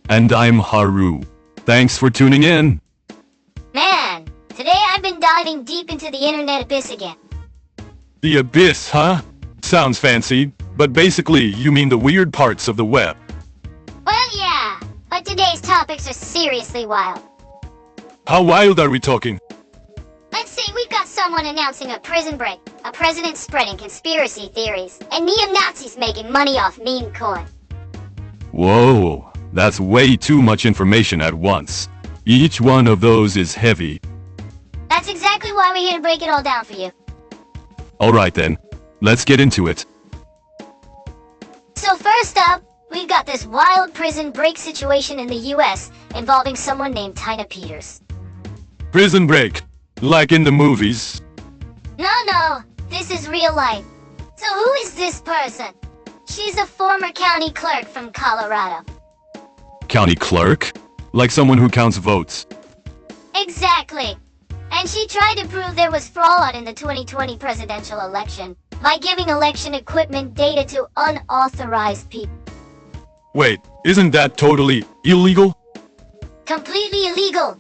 And I'm Haru. Thanks for tuning in. Man, today I've been diving deep into the internet abyss again. The abyss, huh? Sounds fancy, but basically you mean the weird parts of the web. Well, yeah, but today's topics are seriously wild. How wild are we talking? Let's say we've got someone announcing a prison break, a president spreading conspiracy theories, and neo-Nazis making money off meme coin. Whoa, that's way too much information at once. Each one of those is heavy. That's exactly why we're here to break it all down for you. Alright then, let's get into it. So first up, we've got this wild prison break situation in the US involving someone named Tina Peters. Prison break, like in the movies. No, this is real life. So who is this person? She's a former county clerk from Colorado. County clerk? Like someone who counts votes. Exactly. And she tried to prove there was fraud in the 2020 presidential election by giving election equipment data to unauthorized people. Wait, isn't that totally illegal? Completely illegal.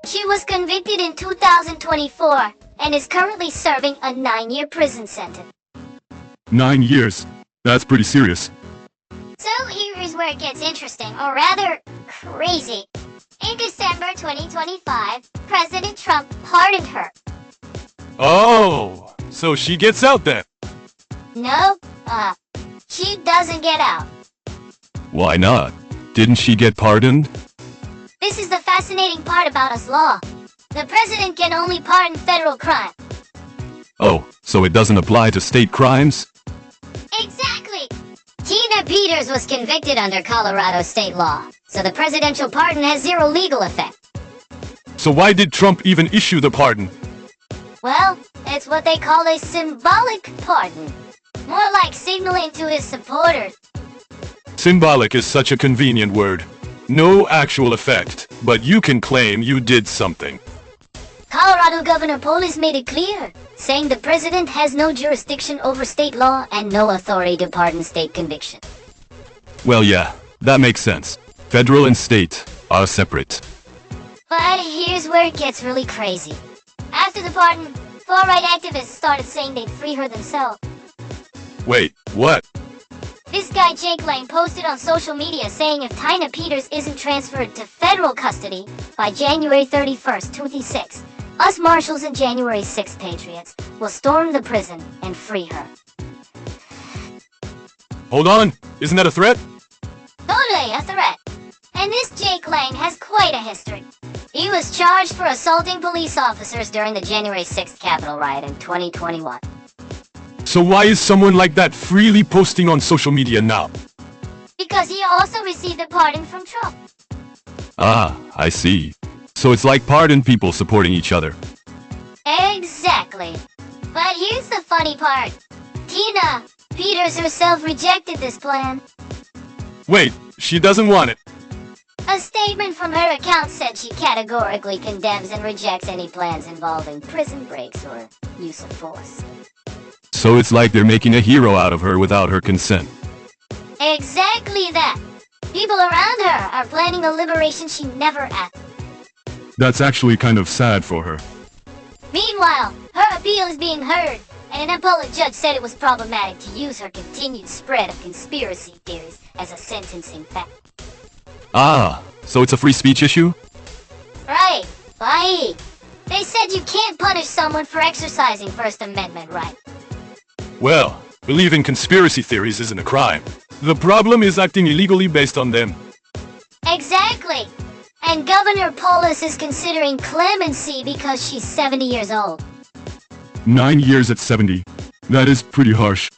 She was convicted in 2024 and is currently serving a 9-year prison sentence. 9 years. That's pretty serious. So here's where it gets interesting, or rather, crazy. In December 2025, President Trump pardoned her. Oh, so she gets out then? Nope, she doesn't get out. Why not? Didn't she get pardoned? This is the fascinating part about us law. The president can only pardon federal crime. Oh, so it doesn't apply to state crimes? Exactly! Tina Peters was convicted under Colorado state law, so the presidential pardon has zero legal effect. So why did Trump even issue the pardon? Well, it's what they call a symbolic pardon. More like signaling to his supporters. Symbolic is such a convenient word. No actual effect, but you can claim you did something. Colorado Governor Polis made it clear, saying the president has no jurisdiction over state law and no authority to pardon state conviction. Well, yeah, that makes sense. Federal and state are separate. But here's where it gets really crazy. After the pardon, far-right activists started saying they'd free her themselves. Wait, what? This guy Jake Lang posted on social media saying if Tina Peters isn't transferred to federal custody by January 31st, 2026, us Marshals and January 6th Patriots will storm the prison and free her. Hold on, isn't that a threat? Totally a threat. And this Jake Lang has quite a history. He was charged for assaulting police officers during the January 6th Capitol riot in 2021. So why is someone like that freely posting on social media now? Because he also received a pardon from Trump. Ah, I see. So it's like pardon people supporting each other. Exactly. But here's the funny part. Tina Peters herself rejected this plan. Wait, she doesn't want it. A statement from her account said she categorically condemns and rejects any plans involving prison breaks or use of force. So it's like they're making a hero out of her without her consent. Exactly that. People around her are planning a liberation she never asked. That's actually kind of sad for her. Meanwhile, her appeal is being heard, and an appellate judge said it was problematic to use her continued spread of conspiracy theories as a sentencing factor. Ah, so it's a free speech issue? Right, right. They said you can't punish someone for exercising First Amendment rights. Well, believing conspiracy theories isn't a crime. The problem is acting illegally based on them. Exactly. And Governor Polis is considering clemency because she's 70 years old. 9 years at 70. That is pretty harsh.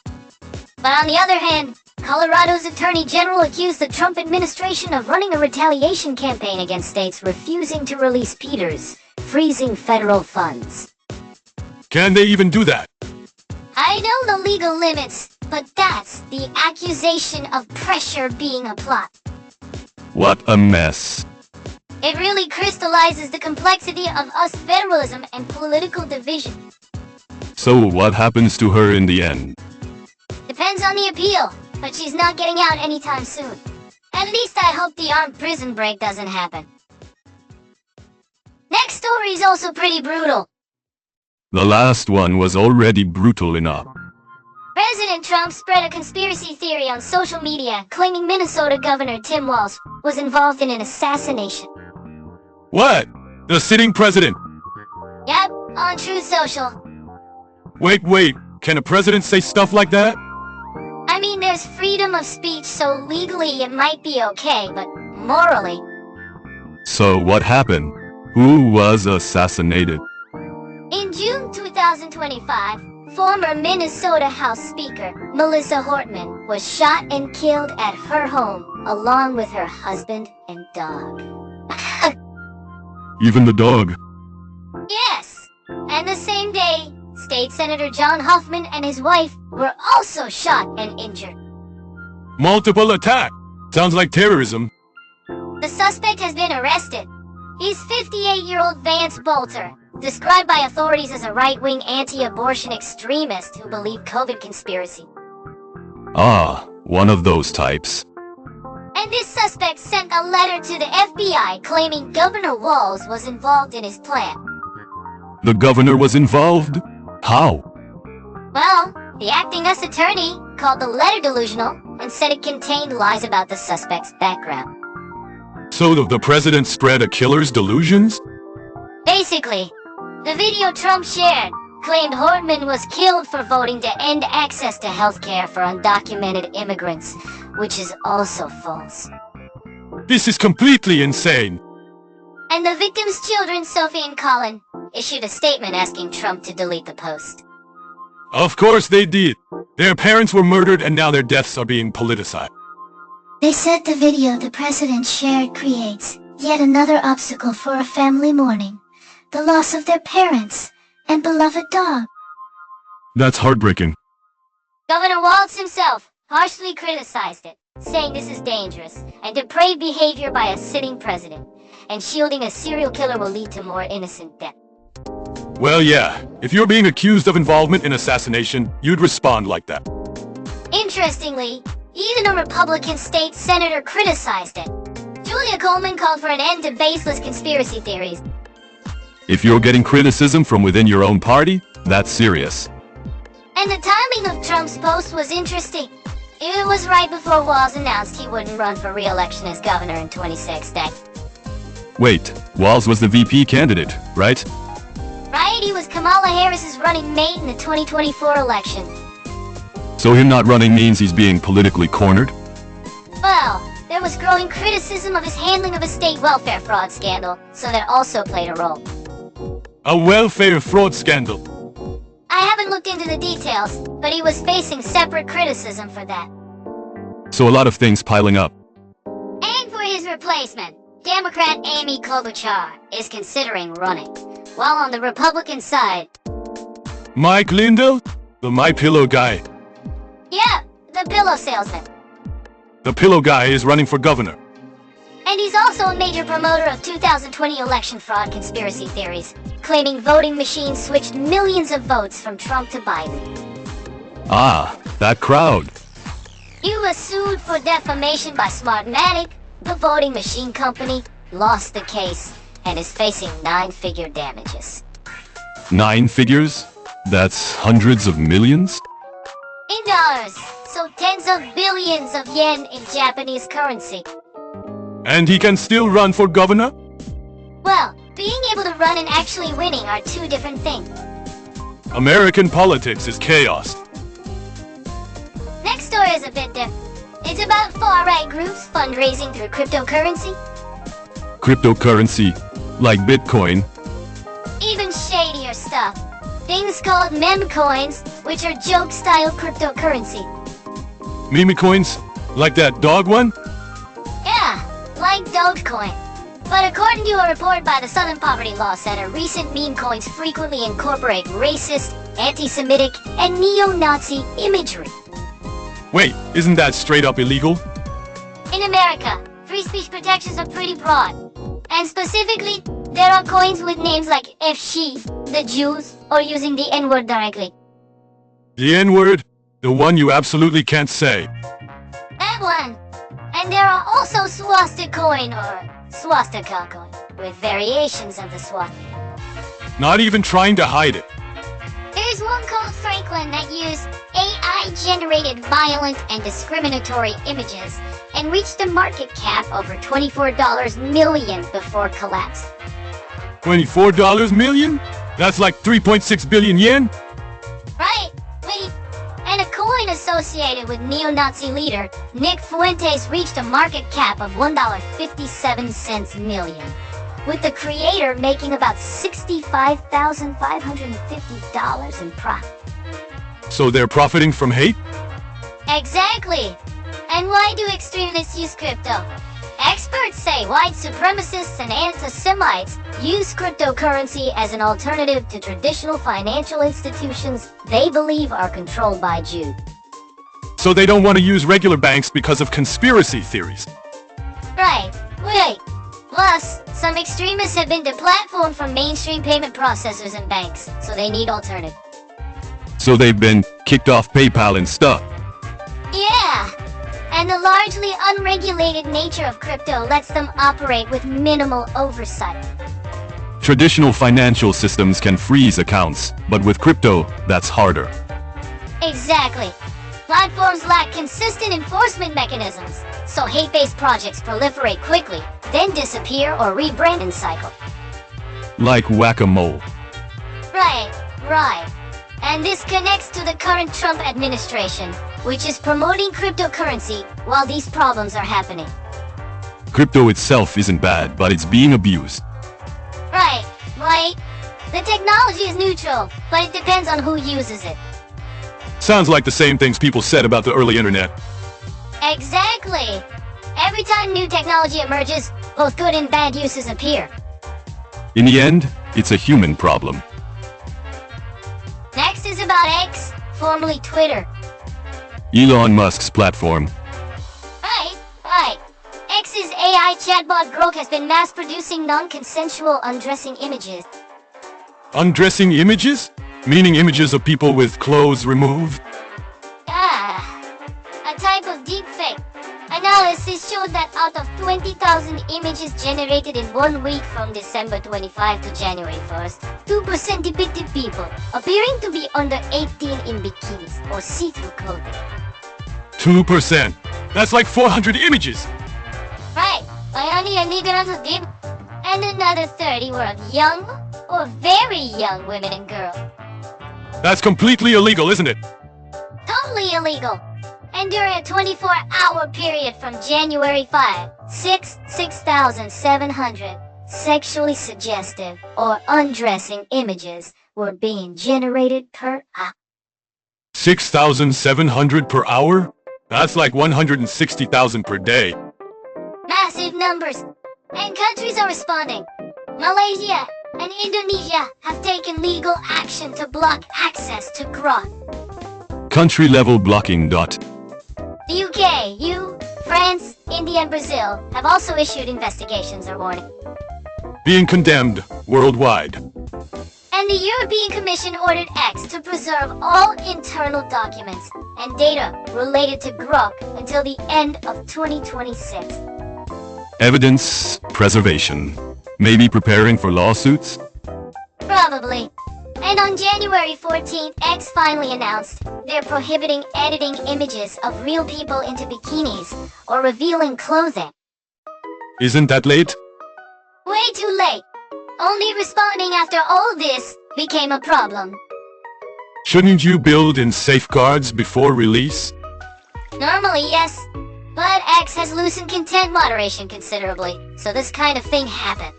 But on the other hand, Colorado's Attorney General accused the Trump administration of running a retaliation campaign against states refusing to release Peters, freezing federal funds. Can they even do that? I know the legal limits, but that's the accusation of pressure being applied. What a mess. It really crystallizes the complexity of US federalism and political division. So what happens to her in the end? Depends on the appeal, but she's not getting out anytime soon. At At least I hope the armed prison break doesn't happen. Next story is also pretty brutal. The last one was already brutal enough. President Trump spread a conspiracy theory on social media claiming Minnesota Governor Tim Walz was involved in an assassination. What? The sitting president? Yep, on Truth Social. Wait, can a president say stuff like that? I mean, there's freedom of speech, so legally it might be okay, but morally... So what happened? Who was assassinated? In June 2025, former Minnesota House Speaker Melissa Hortman was shot and killed at her home, along with her husband and dog. Even the dog? Yes! And the same day, State Senator John Hoffman and his wife were also shot and injured. Multiple attack! Sounds like terrorism. The suspect has been arrested. He's 58-year-old Vance Bolter, described by authorities as a right-wing anti-abortion extremist who believed COVID conspiracy. Ah, one of those types. And this suspect sent a letter to the FBI claiming Governor Walz was involved in his plan. The governor was involved? How? Well, the acting U.S. attorney called the letter delusional and said it contained lies about the suspect's background. So the president spread a killer's delusions? Basically, the video Trump shared claimed Hortman was killed for voting to end access to healthcare for undocumented immigrants, which is also false. This is completely insane. And the victims' children, Sophie and Colin, issued a statement asking Trump to delete the post. Of course they did. Their parents were murdered and now their deaths are being politicized. They said the video the president shared creates yet another obstacle for a family mourning the loss of their parents and beloved dog. That's heartbreaking. Governor Walz himself harshly criticized it, saying this is dangerous and depraved behavior by a sitting president, and shielding a serial killer will lead to more innocent death. Well, yeah, if you're being accused of involvement in assassination, you'd respond like that. Interestingly, even a Republican state senator criticized it. Julia Coleman called for an end to baseless conspiracy theories. If you're getting criticism from within your own party, that's serious. And the timing of Trump's post was interesting. It was right before Walz announced he wouldn't run for re-election as governor in 2016. Wait, Walz was the VP candidate, right? Right, he was Kamala Harris's running mate in the 2024 election. So him not running means he's being politically cornered? Well, there was growing criticism of his handling of a state welfare fraud scandal, so that also played a role. A welfare fraud scandal? I haven't looked into the details, but he was facing separate criticism for that. So a lot of things piling up. And for his replacement, Democrat Amy Klobuchar is considering running, while on the Republican side... Mike Lindell? The My Pillow guy. Yeah, the pillow salesman. The Pillow guy is running for governor. And he's also a major promoter of 2020 election fraud conspiracy theories, claiming voting machines switched millions of votes from Trump to Biden. Ah, that crowd. He was sued for defamation by Smartmatic. The voting machine company lost the case and is facing 9-figure damages. 9 figures? That's hundreds of millions? In dollars, so tens of billions of yen in Japanese currency. And he can still run for governor? Well, being able to run and actually winning are two different things. American politics is chaos. Next story is a bit different. It's about far-right groups fundraising through cryptocurrency. Cryptocurrency? Like Bitcoin? Even shadier stuff. Things called meme coins, which are joke-style cryptocurrency. Meme coins? Like that dog one? Yeah, like Dogecoin. But according to a report by the Southern Poverty Law Center, recent meme coins frequently incorporate racist, anti-Semitic, and neo-Nazi imagery. Wait, isn't that straight up illegal? In America, free speech protections are pretty broad. And specifically, there are coins with names like F she, the Jews, or using the N-word directly. The N-word? The one you absolutely can't say. That one. And there are also swastika coin or swastika coin, with variations of the swastika. Not even trying to hide it. There's one called Franklin that used AI-generated violent and discriminatory images and reached a market cap over $24 million before collapse. $24 million? That's like 3.6 billion yen? Right, wait. And a coin associated with neo-Nazi leader Nick Fuentes reached a market cap of $1.57 million, with the creator making about $65,550 in profit. So they're profiting from hate? Exactly. And why do extremists use crypto? Experts say white supremacists and anti-Semites use cryptocurrency as an alternative to traditional financial institutions they believe are controlled by Jews. So they don't want to use regular banks because of conspiracy theories. Right. Wait. Plus, some extremists have been deplatformed from mainstream payment processors and banks, so they need alternatives. So they've been kicked off PayPal and stuff. Yeah. And the largely unregulated nature of crypto lets them operate with minimal oversight. Traditional financial systems can freeze accounts, but with crypto, that's harder. Exactly. Platforms lack consistent enforcement mechanisms, so hate-based projects proliferate quickly, then disappear or rebrand in cycle. Like whack-a-mole. Right. And this connects to the current Trump administration, which is promoting cryptocurrency while these problems are happening. Crypto itself isn't bad, but it's being abused. Right. The technology is neutral, but it depends on who uses it. Sounds like the same things people said about the early internet. Exactly. Every time new technology emerges, both good and bad uses appear. In the end, it's a human problem. Next is about X, formerly Twitter. Elon Musk's platform. Right. X's AI chatbot Grok has been mass-producing non-consensual undressing images. Undressing images? Meaning images of people with clothes removed? A type of deepfake. Analysis showed that out of 20,000 images generated in 1 week from December 25 to January 1st, 2% depicted people appearing to be under 18 in bikinis or see-through clothing. 2%. That's like 400 images. Right. And another 30 were of young or very young women and girls. That's completely illegal, isn't it? Totally illegal. And during a 24-hour period from January 5, 6,700 sexually suggestive or undressing images were being generated per hour. 6,700 per hour? That's like 160,000 per day. Massive numbers. And countries are responding. Malaysia and Indonesia have taken legal action to block access to Grok. Country-level blocking. The UK, France, India, and Brazil have also issued investigations or warnings. Being condemned worldwide. And the European Commission ordered X to preserve all internal documents and data related to Grok until the end of 2026. Evidence preservation. Maybe preparing for lawsuits? Probably. And on January 14th, X finally announced they're prohibiting editing images of real people into bikinis or revealing clothing. Isn't that late? Way too late. Only responding after all this became a problem. Shouldn't you build in safeguards before release? Normally, yes. But X has loosened content moderation considerably, so this kind of thing happened.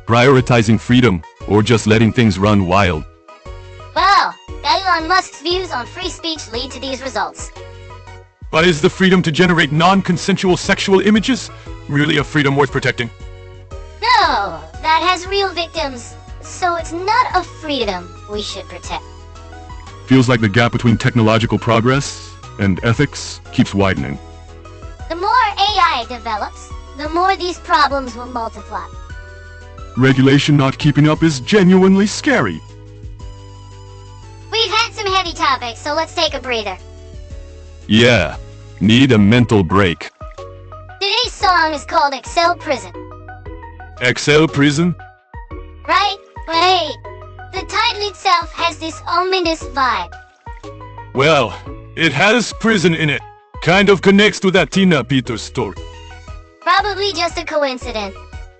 Prioritizing freedom, or just letting things run wild? Well, Elon Musk's views on free speech lead to these results. But is the freedom to generate non-consensual sexual images really a freedom worth protecting? No, that has real victims, so it's not a freedom we should protect. Feels like the gap between technological progress and ethics keeps widening. The more AI develops, the more these problems will multiply. Regulation not keeping up is genuinely scary. We've had some heavy topics, so let's take a breather. Yeah, need a mental break. song is called Excel Prison. XL prison? Right? Wait. The title itself has this ominous vibe. Well, it has prison in it. Kind of connects to that Tina Peters story. Probably just a coincidence.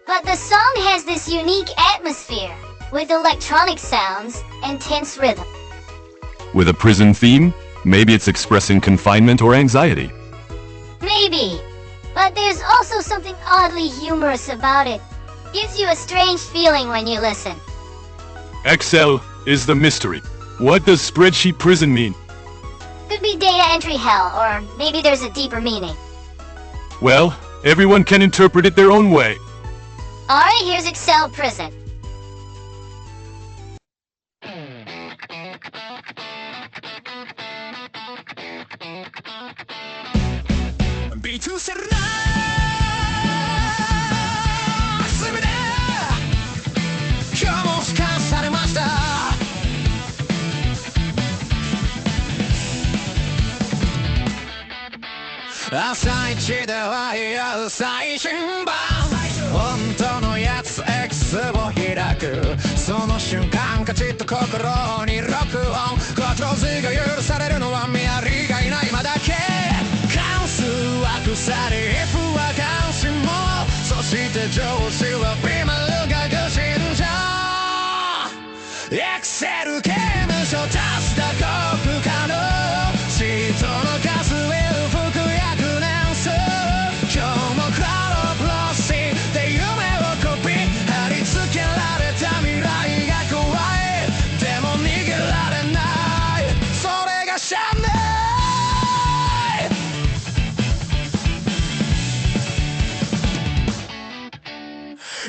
But the song has this unique atmosphere, with electronic sounds and tense rhythm. With a prison theme? Maybe it's expressing confinement or anxiety. Maybe. But there's also something oddly humorous about it. Gives you a strange feeling when you listen. XL is the mystery. What does spreadsheet prison mean? Could be data entry hell, or maybe there's a deeper meaning. Well, everyone can interpret it their own way. Alright, here's Excel Prison.朝一では言う最新版本当のやつ X を開くその瞬間カチッと心に録音ご調子が許されるのはメアリーがいない今だけ関数は腐り F は関心もそして上司はビマルが愚信者 Excel 刑務所足した国家のシートの数へ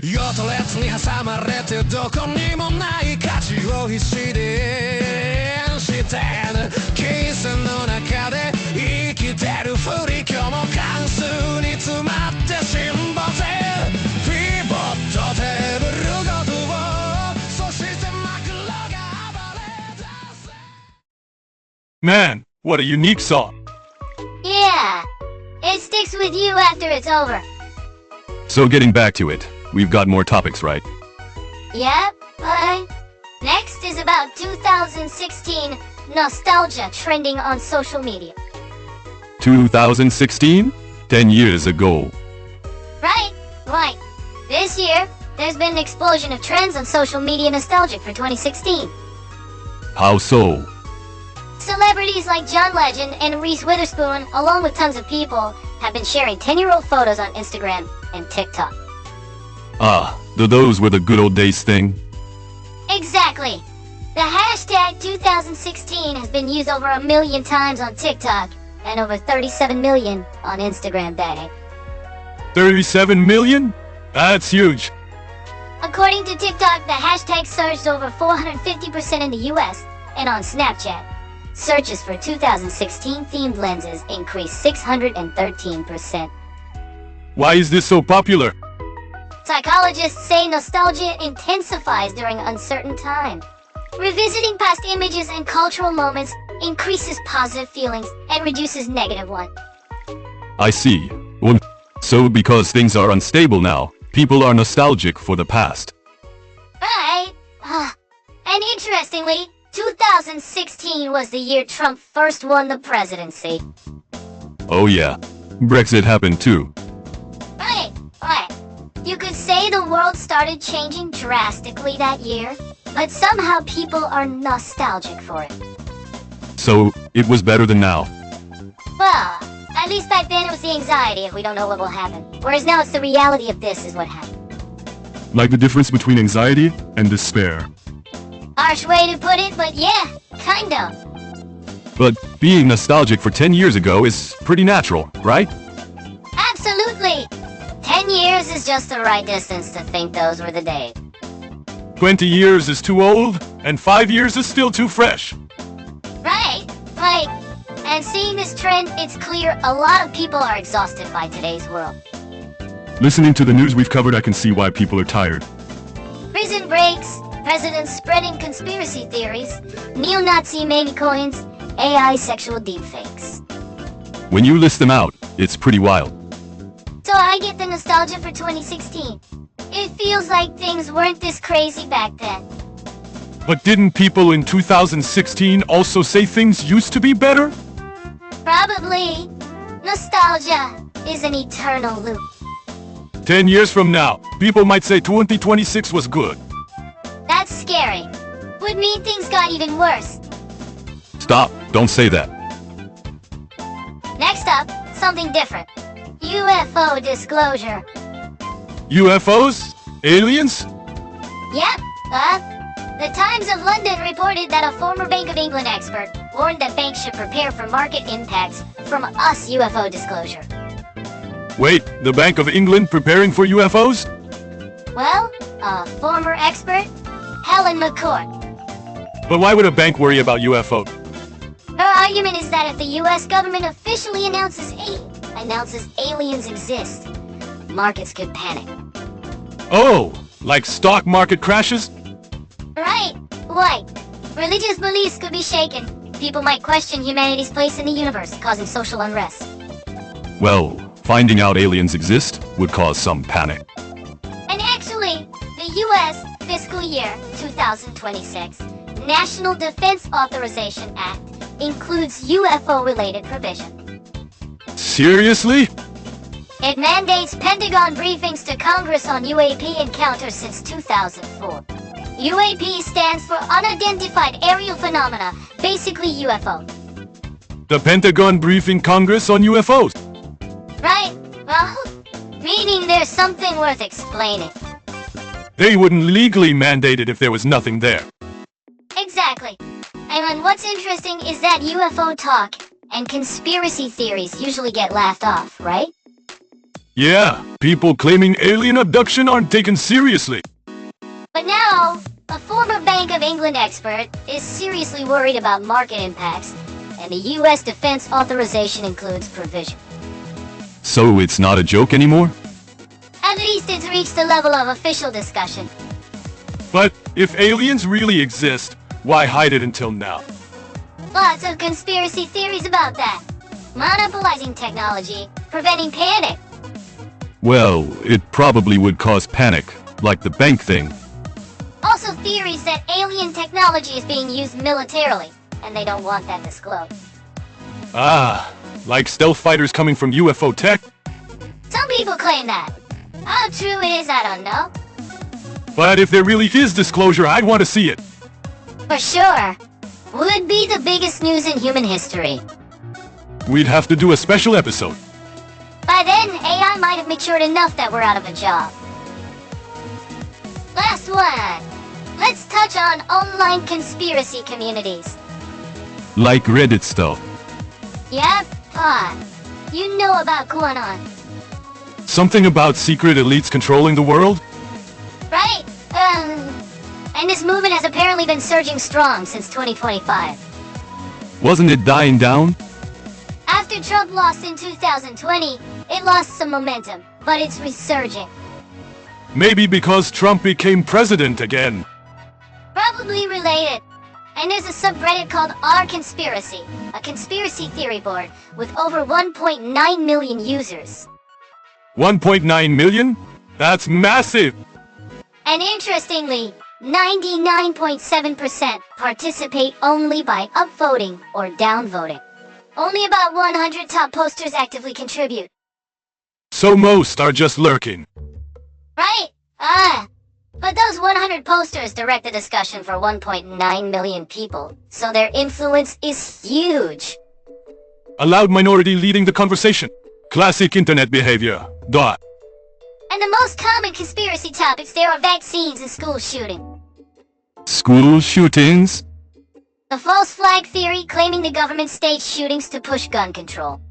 用途列に挟まれてどこにもない価値を必死で演してる計算の中で生きてるふり今日も関数に詰まって辛抱ぜピボットテーブルごとをそしてマクロが暴れ出す Man, what a unique song. Yeah. It sticks with you after it's over. So getting back to it, we've got more topics, right? Yep, but next is about 2016 nostalgia trending on social media. 2016? 10 years ago. Right. This year, there's been an explosion of trends on social media nostalgic for 2016. How so? Celebrities like John Legend and Reese Witherspoon, along with tons of people, have been sharing 10-year-old photos on Instagram and TikTok. Ah, those were the good old days thing. Exactly. The hashtag 2016 has been used over 1 million times on TikTok and over 37 million on Instagram that 37 million? That's huge. According to TikTok, the hashtag surged over 450% in the US, and on Snapchat, searches for 2016 themed lenses increased 613%. Why is this so popular? Psychologists say nostalgia intensifies during uncertain times. Revisiting past images and cultural moments increases positive feelings and reduces negative ones. I see. Well, so because things are unstable now, people are nostalgic for the past. Right. And interestingly, 2016 was the year Trump first won the presidency. Oh yeah. Brexit happened too. Right. You could say the world started changing drastically that year, but somehow people are nostalgic for it. So, it was better than now. Well, at least back then it was the anxiety if we don't know what will happen. Whereas now it's the reality of this is what happened. Like the difference between anxiety and despair. Harsh way to put it, but yeah, kind of. But being nostalgic for 10 years ago is pretty natural, right? Absolutely. 10 years is just the right distance to think those were the days. 20 years is too old, and 5 years is still too fresh. Right. And seeing this trend, it's clear a lot of people are exhausted by today's world. Listening to the news we've covered, I can see why people are tired. Prison breaks, presidents spreading conspiracy theories, neo-Nazi meme coins, AI sexual deepfakes. When you list them out, it's pretty wild. So I get the nostalgia for 2016. It feels like things weren't this crazy back then. But didn't people in 2016 also say things used to be better? Probably. Nostalgia is an eternal loop. 10 years from now, people might say 2026 was good. That's scary. Would mean things got even worse. Stop, don't say that. Next up, something different. UFO disclosure. UFOs? Aliens? Yep, the Times of London reported that a former Bank of England expert warned that banks should prepare for market impacts from us UFO disclosure. Wait, the Bank of England preparing for UFOs? Well, a former expert, Helen McCourt. But why would a bank worry about UFO? Her argument is that if the US government officially announces aliens exist, markets could panic. Oh, like stock market crashes? Right. Religious beliefs could be shaken. People might question humanity's place in the universe, causing social unrest. Well, finding out aliens exist would cause some panic. And actually, the US fiscal year 2026 National Defense Authorization Act includes UFO-related provision. Seriously? It mandates Pentagon briefings to Congress on UAP encounters since 2004. UAP stands for Unidentified Aerial Phenomena, basically UFO. The Pentagon briefing Congress on UFOs? Right, well, meaning there's something worth explaining. They wouldn't legally mandate it if there was nothing there. Exactly. And what's interesting is that UFO talk and conspiracy theories usually get laughed off, right? Yeah, people claiming alien abduction aren't taken seriously. But now, a former Bank of England expert is seriously worried about market impacts, and the US defense authorization includes provision. So it's not a joke anymore? At least it's reached the level of official discussion. But if aliens really exist, why hide it until now? Lots of conspiracy theories about that. Monopolizing technology, preventing panic. Well, it probably would cause panic, like the bank thing. Also theories that alien technology is being used militarily, and they don't want that disclosed. Ah, like stealth fighters coming from UFO tech? Some people claim that. How true it is, I don't know. But if there really is disclosure, I'd want to see it. For sure. Would be the biggest news in human history. We'd have to do a special episode. By then, AI might have matured enough that we're out of a job. Last one. Let's touch on online conspiracy communities. Like Reddit stuff. Yep, you know about QAnon, Something about secret elites controlling the world? right? And this movement has apparently been surging strong since 2025. Wasn't it dying down? After Trump lost in 2020, it lost some momentum, but it's resurging. Maybe because Trump became president again. Probably related. And there's a subreddit called R Conspiracy, a conspiracy theory board with over 1.9 million users. 1.9 million? That's massive! And interestingly, 99.7% participate only by upvoting or downvoting. Only about 100 top posters actively contribute. So most are just lurking. Right? But those 100 posters direct the discussion for 1.9 million people, so their influence is huge. A loud minority leading the conversation. Classic internet behavior. Dot. And the most common conspiracy topics there are vaccines and school shooting. School shootings? The false flag theory claiming the government staged shootings to push gun control.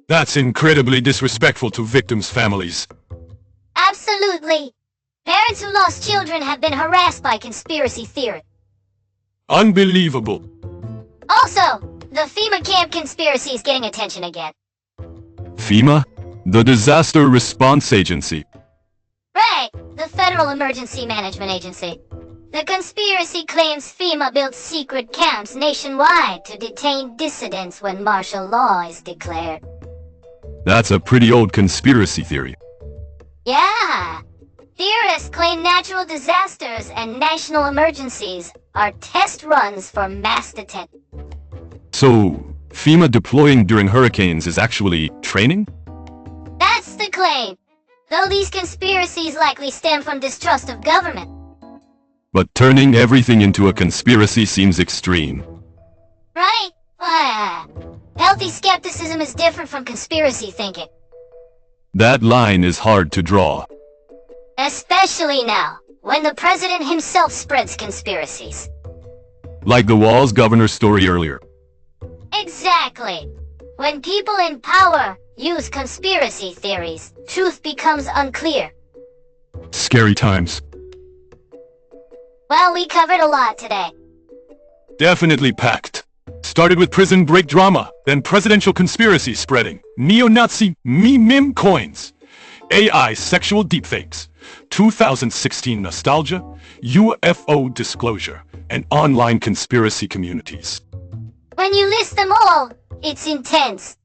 That's incredibly disrespectful to victims' families. Absolutely. Parents who lost children have been harassed by conspiracy theory. Unbelievable. Also, the FEMA camp conspiracy is getting attention again. FEMA? The Disaster Response Agency. Right, the Federal Emergency Management Agency. The conspiracy claims FEMA built secret camps nationwide to detain dissidents when martial law is declared. That's a pretty old conspiracy theory. Yeah. Theorists claim natural disasters and national emergencies are test runs for mass detention. So, FEMA deploying during hurricanes is actually training? That's the claim. Though these conspiracies likely stem from distrust of government. But turning everything into a conspiracy seems extreme. Right? Healthy skepticism is different from conspiracy thinking. That line is hard to draw. Especially now, when the president himself spreads conspiracies. Like the Walls governor story earlier. Exactly. When people in power use conspiracy theories, truth becomes unclear. Scary times. Well, we covered a lot today. Definitely packed. Started with prison break drama, then presidential conspiracy spreading, neo-Nazi meme coins, AI sexual deepfakes, 2016 nostalgia, UFO disclosure, and online conspiracy communities. When you list them all, it's intense.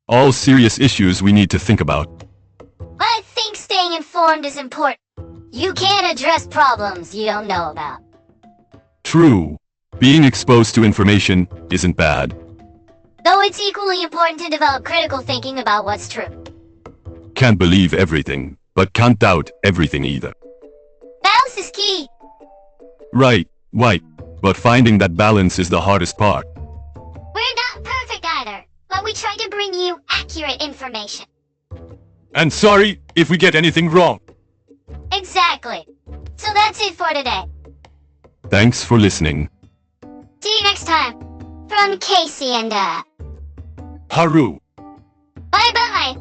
All serious issues we need to think about. I think staying informed is important. You can't address problems you don't know about. True. Being exposed to information isn't bad. Though it's equally important to develop critical thinking about what's true. Can't believe everything, but can't doubt everything either. Balance is key. Right, but finding that balance is the hardest part. We're not perfect either, but we try to bring you accurate information. And sorry if we get anything wrong. Exactly. So that's it for today. Thanks for listening. See you next time. From Casey and Haru. Bye-bye.